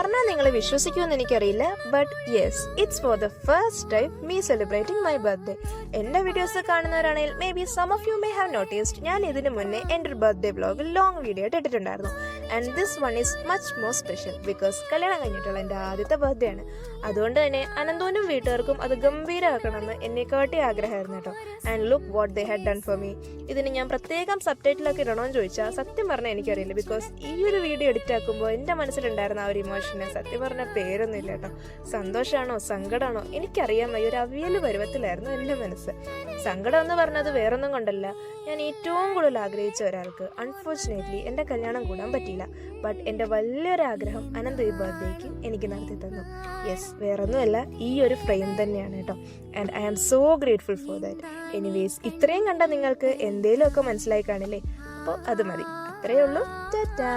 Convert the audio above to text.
പറഞ്ഞാൽ നിങ്ങൾ വിശ്വസിക്കുമെന്ന് എനിക്കറിയില്ല, but yes, it's for the first time me celebrating my birthday. എൻ്റെ വീഡിയോസ് കാണുന്നവരാണെങ്കിൽ maybe some of you may have noticed ഞാൻ ഇതിന് മുന്നേ എൻ്റെ ഒരു ബർത്ത്ഡേ വ്ലോഗ് ലോങ് വീഡിയോ ആയിട്ട് ഇട്ടിട്ടുണ്ടായിരുന്നു. And this one is much more special because കല്യാണം കഴിഞ്ഞിട്ടുള്ള എൻ്റെ ആദ്യത്തെ ബർത്ത്ഡേ ആണ്. അതുകൊണ്ട് തന്നെ അനന്തോനും വീട്ടുകാർക്കും അത് ഗംഭീരമാക്കണമെന്ന് എന്നെക്കാട്ടി ആഗ്രഹമായിരുന്നു കേട്ടോ. And look what they had done for me. ഇതിന് ഞാൻ പ്രത്യേകം സബ് ടൈറ്റിലൊക്കെ ഇടണമെന്ന് ചോദിച്ചാൽ സത്യം പറഞ്ഞാൽ എനിക്കറിയില്ല. ബിക്കോസ് ഈ ഒരു വീഡിയോ എഡിറ്റ് ആക്കുമ്പോൾ എൻ്റെ മനസ്സിലുണ്ടായിരുന്ന ആ ഒരു ഇമോഷനെ സത്യം പറഞ്ഞ പേരൊന്നും ഇല്ല കേട്ടോ. സന്തോഷമാണോ സങ്കടമാണോ എനിക്കറിയാൻ വയ്യ, ഒരു അവിയൽ പരുവത്തിലായിരുന്നു എൻ്റെ മനസ്സ്. സങ്കടം എന്ന് പറഞ്ഞത് വേറൊന്നും കൊണ്ടല്ല, ഞാൻ ഏറ്റവും കൂടുതൽ ആഗ്രഹിച്ച ഒരാൾക്ക് അൺഫോർച്ചുനേറ്റ്ലി എൻ്റെ കല്യാണം കൂടാൻ പറ്റിയില്ല. ബട്ട് എൻ്റെ വലിയൊരാഗ്രഹം അനന്ത് ഈ ബർത്ത്ഡേക്ക് എനിക്ക് നടത്തി തന്നു. യെസ്, വേറൊന്നുമല്ല, ഈ ഒരു ഫ്രെയിം തന്നെയാണ് കേട്ടോ. And I am so grateful for that. Anyways, ഇത്രയും കണ്ട നിങ്ങൾക്ക് എന്തേലുമൊക്കെ മനസ്സിലായി കാണില്ലേ? അപ്പോൾ അത് മതി, അത്രയേ ഉള്ളൂ. ടാറ്റാ.